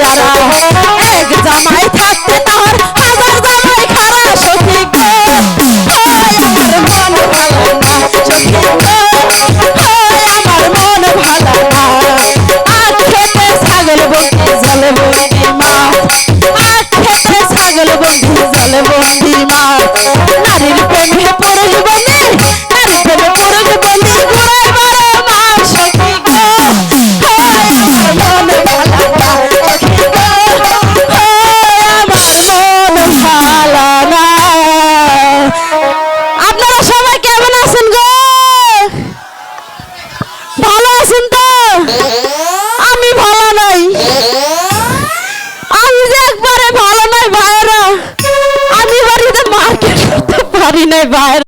যারা এক জামাই থাকতে তার হাজার জামাই খারা সখী গো আমার মন ভালো না সখী গো আমার মন ভালো না আখ খেতে ছাগল বন্দি জলে বন্দি মা আখ খেতে ছাগল বন্দি জলে বন্দি মা নারীর প্রেমে পুরুষ বন্দি নারীর প্রেমে পুরুষ বন্দি ঘুরে বড় মা সখী গো আমার মন ভালো না সখী গো আমার মন ভালো না। আপনারা সবাই কেমন আছেন গো? ভালো আছেন তো? আমি ভালো নাই, আমি যে একবারে ভালো নাই ভাইরা, আমি বাড়িতে মার্কেট করতে পারি নাই ভাইরা।